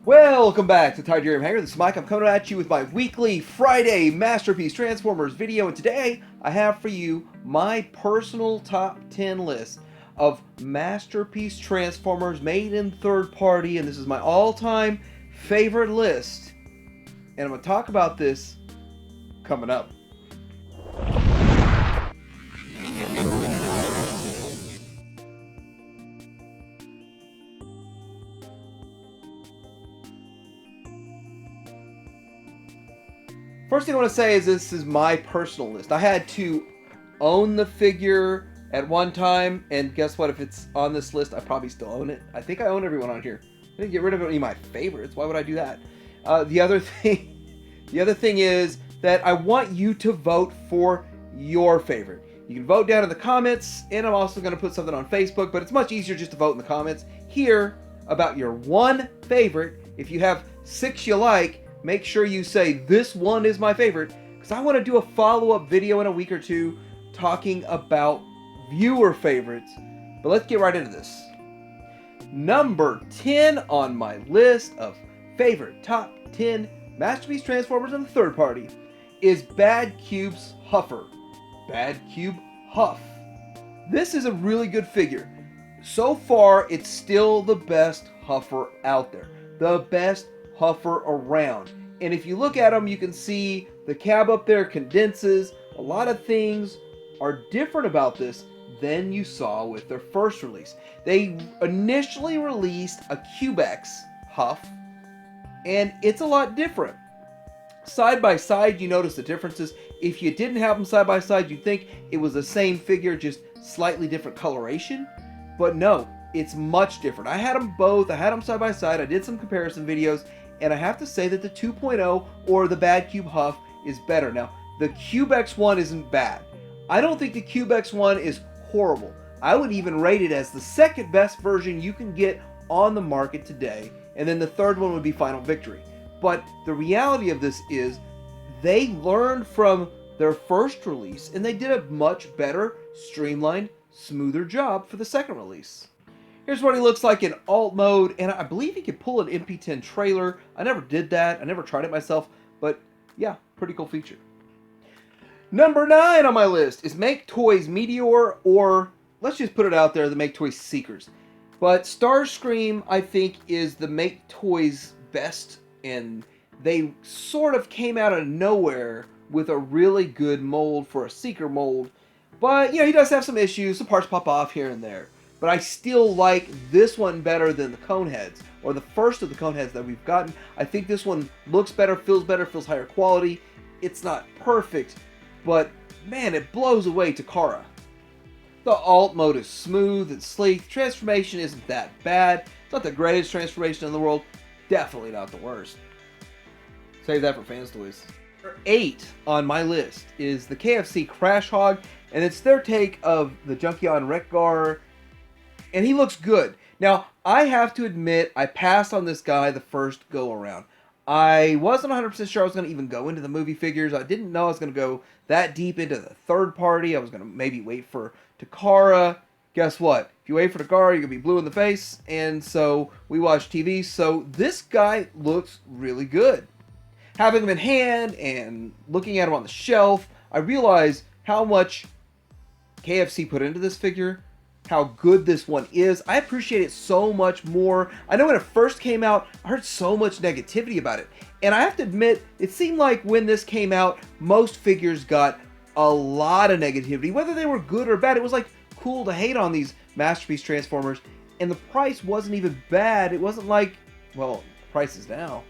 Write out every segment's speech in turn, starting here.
Welcome back to Tydirium Hanger. This is Mike. I'm coming at you with my weekly Friday Masterpiece Transformers video, and today I have for you my personal top 10 list of Masterpiece Transformers made in third party, and this is my all-time favorite list. And I'm going to talk about this coming up. First thing I want to say is this is my personal list. I had to own the figure at one time, and guess what? If it's on this list, I probably still own it. I think I own everyone on here. I didn't get rid of any of my favorites. Why would I do that? The other thing is that I want you to vote for your favorite. You can vote down in the comments, and I'm also going to put something on Facebook, but it's much easier just to vote in the comments here about your one favorite. If you have 6 you like, make sure you say this one is my favorite, because I want to do a follow-up video in a week or two talking about viewer favorites. But let's get right into this. Number 10 on my list of favorite top 10 Masterpiece Transformers in the third party is Bad Cube's Huffer. Bad Cube Huff. This is a really good figure. So far, it's still the best Huffer out there. The best Huffer around. And if you look at them, you can see the cab up there condenses. A lot of things are different about this than you saw with their first release. They initially released a CubeX Huff, and it's a lot different. Side by side, you notice the differences. If you didn't have them side by side, you'd think it was the same figure, just slightly different coloration. But no, it's much different. I had them both. I had them side by side. I did some comparison videos, and I have to say that the 2.0 or the Bad Cube Huff is better. Now, the CubeX one isn't bad. I don't think the CubeX one is horrible. I would even rate it as the second best version you can get on the market today, and then the third one would be Final Victory. But the reality of this is they learned from their first release, and they did a much better, streamlined, smoother job for the second release. Here's what he looks like in alt mode, and I believe he could pull an MP10 trailer. I never did that. I never tried it myself, but yeah, pretty cool feature. Number 9 on my list is Make Toys Meteor, or let's just put it out there, the Make Toys Seekers. But Starscream, I think, is the Make Toys best, and they sort of came out of nowhere with a really good mold for a Seeker mold. But, you know, he does have some issues. Some parts pop off here and there. But I still like this one better than the Coneheads, or the first of the Coneheads that we've gotten. I think this one looks better, feels higher quality. It's not perfect, but man, it blows away Takara. The alt mode is smooth and sleek. Transformation isn't that bad. It's not the greatest transformation in the world. Definitely not the worst. Save that for Fans Toys. Number 8 on my list is the KFC Crash Hog, and it's their take of the Junkion Wreck-Gar, and he looks good. Now, I have to admit, I passed on this guy the first go-around. I wasn't 100% sure I was going to even go into the movie figures. I didn't know I was going to go that deep into the third party. I was going to maybe wait for Takara. Guess what? If you wait for Takara, you're going to be blue in the face. And so we watch TV. So this guy looks really good. Having him in hand and looking at him on the shelf, I realize how much KFC put into this figure, how good this one is. I appreciate it so much more. I know when it first came out, I heard so much negativity about it. And I have to admit, it seemed like when this came out, most figures got a lot of negativity. Whether they were good or bad, it was like cool to hate on these Masterpiece Transformers. And the price wasn't even bad. It wasn't like, well, the price is now.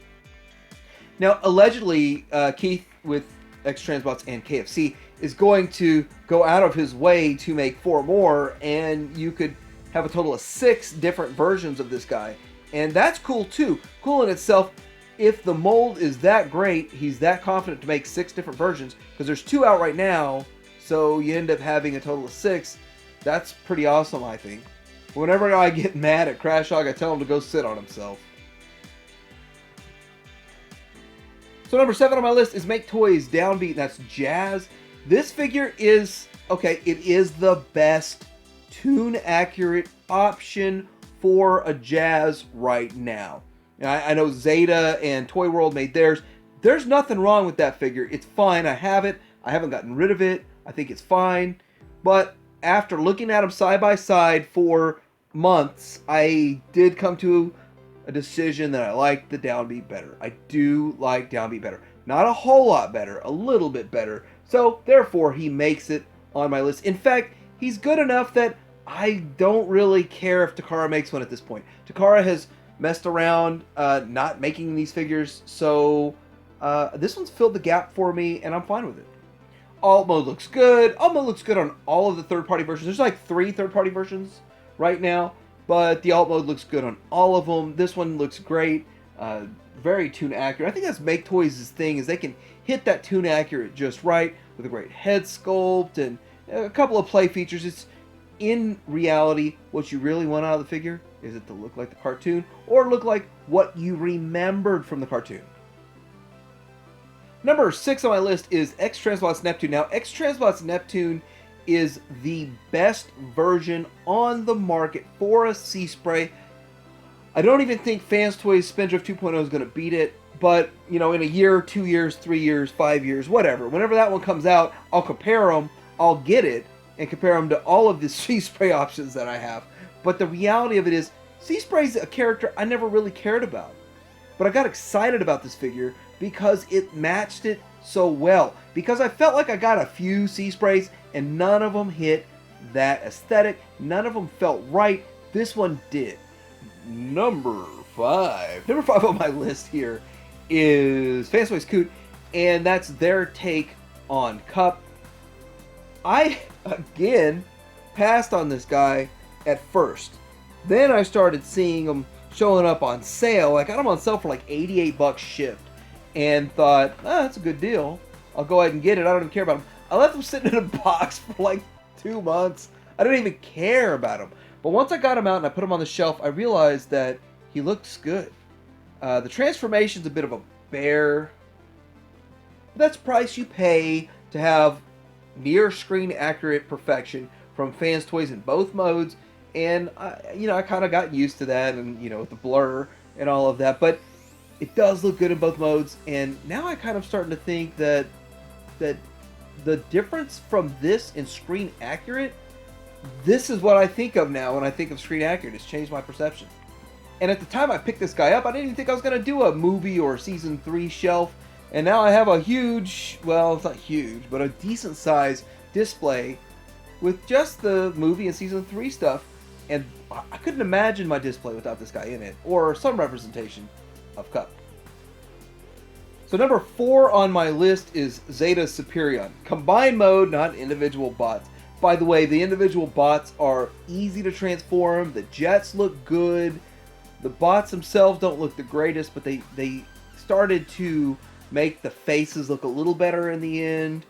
Now, allegedly, Keith with X-Transbots and KFC is going to go out of his way to make 4 more, and you could have a total of 6 different versions of this guy. And that's cool too. Cool in itself. If the mold is that great, he's that confident to make 6 different versions, because there's 2 out right now, so you end up having a total of 6. That's pretty awesome, I think. Whenever I get mad at Crash Hog, I tell him to go sit on himself. So number 7 on my list is Make Toys Downbeat, and that's Jazz. This figure is, okay, it is the best tune-accurate option for a Jazz right now. I know Zeta and Toy World made theirs. There's nothing wrong with that figure. It's fine. I have it. I haven't gotten rid of it. I think it's fine. But after looking at them side by side for months, I did come to a decision that I like the downbeat better. I do like downbeat better. Not a whole lot better, a little bit better. So therefore he makes it on my list. In fact, he's good enough that I don't really care if Takara makes one at this point. Takara has messed around not making these figures, so this one's filled the gap for me, and I'm fine with it. Alt mode looks good. Alt mode looks good on all of the third-party versions. There's like 3 third-party versions right now, but the alt mode looks good on all of them. This one looks great. Very tune accurate. I think that's Make Toys' thing, is they can hit that tune accurate just right with a great head sculpt and a couple of play features. It's in reality what you really want out of the figure is it to look like the cartoon or look like what you remembered from the cartoon. Number 6 on my list is X-Transbot's Neptune. Now, X-Transbot's Neptune is the best version on the market for a Sea Spray. I don't even think Fans Toys Spindrift 2.0 is going to beat it, but, you know, in a year, 2 years, 3 years, 5 years, whatever, whenever that one comes out, I'll compare them, I'll get it, and compare them to all of the Sea Spray options that I have. But the reality of it is, Sea Spray's a character I never really cared about. But I got excited about this figure because it matched it so well. Because I felt like I got a few Sea Sprays and none of them hit that aesthetic. None of them felt right. This one did. Number 5. Number 5 on my list here is Faceboy Scoot, and that's their take on Cup. I, again, passed on this guy at first. Then I started seeing him showing up on sale. I got them on sale for like 88 bucks shipped, and thought, that's a good deal. I'll go ahead and get it. I don't even care about them. I left them sitting in a box for like 2 months. I didn't even care about them. But once I got him out and I put him on the shelf, I realized that he looks good. The transformation's a bit of a bear. That's the price you pay to have near screen accurate perfection from Fans Toys in both modes. And I kind of got used to that, and with the blur and all of that. But it does look good in both modes. And now I kind of starting to think that the difference from this in screen accurate, this is what I think of now when I think of screen accurate. It's changed my perception. And at the time I picked this guy up, I didn't even think I was going to do a movie or season 3 shelf. And now I have a huge, well, it's not huge, but a decent size display with just the movie and season 3 stuff. And I couldn't imagine my display without this guy in it, or some representation of Cup. So number 4 on my list is Zetas Superion. Combined mode, not individual bots. By the way, the individual bots are easy to transform. The jets look good. The bots themselves don't look the greatest, but they started to make the faces look a little better in the end.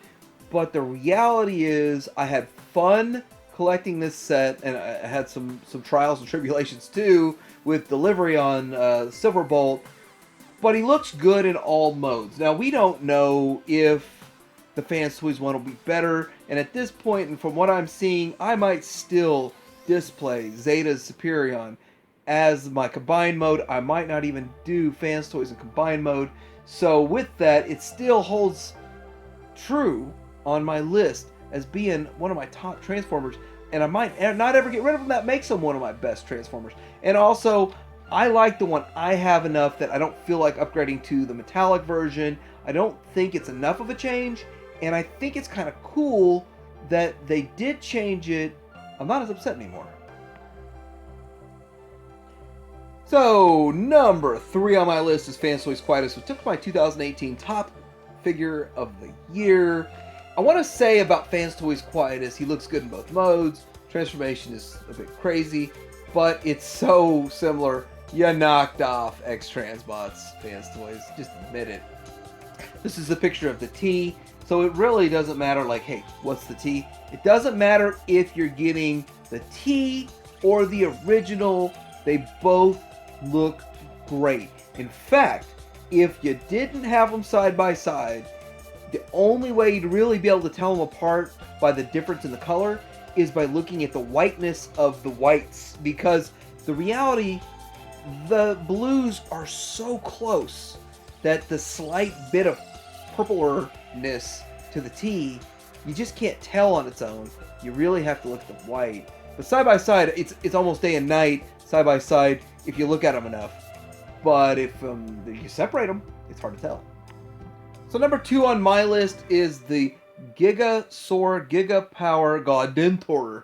But the reality is, I had fun collecting this set, and I had some trials and tribulations too with delivery on Silverbolt. But he looks good in all modes. Now, we don't know if the Fans Toys one will be better, and at this point, and from what I'm seeing, I might still display Zetas Superion as my combined mode. I might not even do Fans Toys in combined mode. So with that, it still holds true on my list as being one of my top Transformers, and I might not ever get rid of him. That makes him one of my best Transformers. And also, I like the one I have enough that I don't feel like upgrading to the metallic version. I don't think it's enough of a change, and I think it's kind of cool that they did change it. I'm not as upset anymore. So, number 3 on my list is Fans Toys Quietus, which took my 2018 top figure of the year. I want to say about Fans Toys Quietus, he looks good in both modes. Transformation is a bit crazy, but it's so similar. You knocked off X-Transbot's Fans Toys. Just admit it. This is a picture of the T, so it really doesn't matter, like, hey, what's the T? It doesn't matter if you're getting the T or the original. They both look great. In fact, if you didn't have them side by side, the only way you'd really be able to tell them apart by the difference in the color is by looking at the whiteness of the whites, because the reality, the blues are so close that the slight bit of purpleness to the T, you just can't tell on its own. You really have to look at the white. But side by side, it's almost day and night side by side if you look at them enough. But if you separate them, it's hard to tell. So number 2 on my list is the Giga Sword, Giga Power Gaudentor,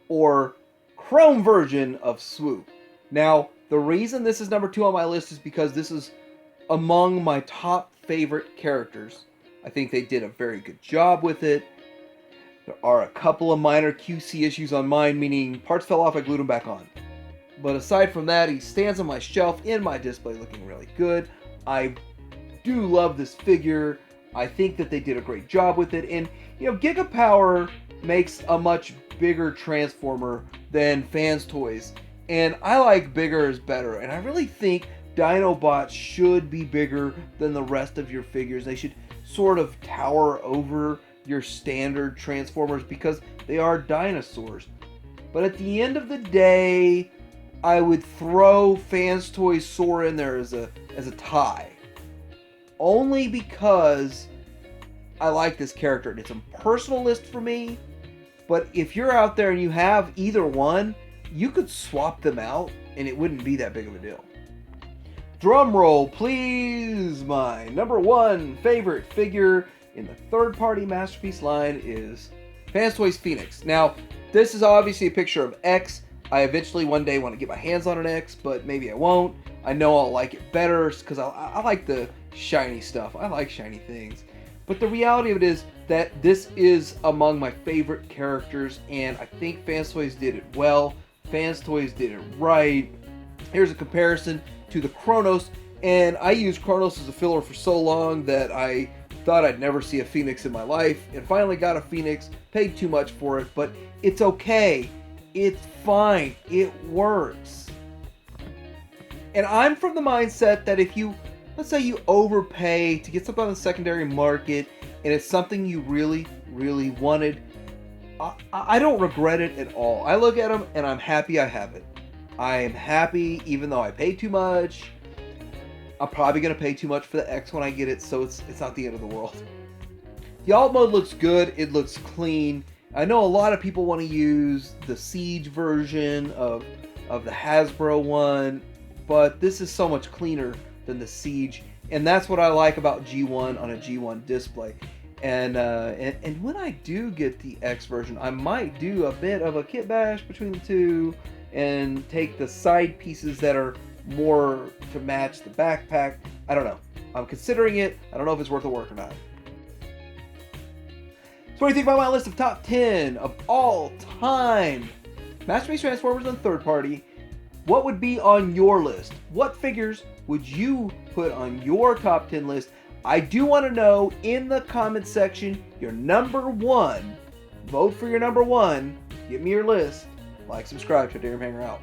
or Chrome version of Swoop. Now, the reason this is number 2 on my list is because this is among my top favorite characters. I think they did a very good job with it. There are a couple of minor QC issues on mine, meaning parts fell off, I glued them back on. But aside from that, he stands on my shelf in my display looking really good. I do love this figure. I think that they did a great job with it. And, Giga Power makes a much bigger Transformer than Fans Toys. And I like bigger is better. And I really think Dinobots should be bigger than the rest of your figures. They should sort of tower over your standard Transformers because they are dinosaurs. But at the end of the day, I would throw Fans Toys Sora in there as a tie. Only because I like this character. It's a personal list for me. But if you're out there and you have either one, you could swap them out and it wouldn't be that big of a deal. Drum roll, please. My number 1 favorite figure in the third-party Masterpiece line is Fans Toys Phoenix. Now, this is obviously a picture of X. I eventually one day want to get my hands on an X, but maybe I won't. I know I'll like it better because I like the shiny stuff. I like shiny things. But the reality of it is that this is among my favorite characters, and I think Fans Toys did it well. Fans Toys did it right. Here's a comparison to the Kronos, and I used Kronos as a filler for so long that I thought I'd never see a Phoenix in my life, and finally got a Phoenix, paid too much for it, but it's okay. It's fine. It works. And I'm from the mindset that if you, let's say you overpay to get something on the secondary market, and it's something you really, really wanted, I don't regret it at all. I look at them and I'm happy I have it. I am happy even though I paid too much. I'm probably going to pay too much for the X when I get it, so it's not the end of the world. The alt mode looks good. It looks clean. I know a lot of people want to use the Siege version of the Hasbro one, but this is so much cleaner than the Siege, and that's what I like about G1 on a G1 display. And when I do get the X version, I might do a bit of a kit bash between the two and take the side pieces that are more to match the backpack. I don't know. I'm considering it. I don't know if it's worth the work or not. So what do you think about my list of top 10 of all time Masterpiece Transformers on third party? What would be on your list? What figures would you put on your top 10 list? I do want to know in the comment section your number 1. Vote for your number 1. Give me your list. Like, subscribe to Darren Hanger out.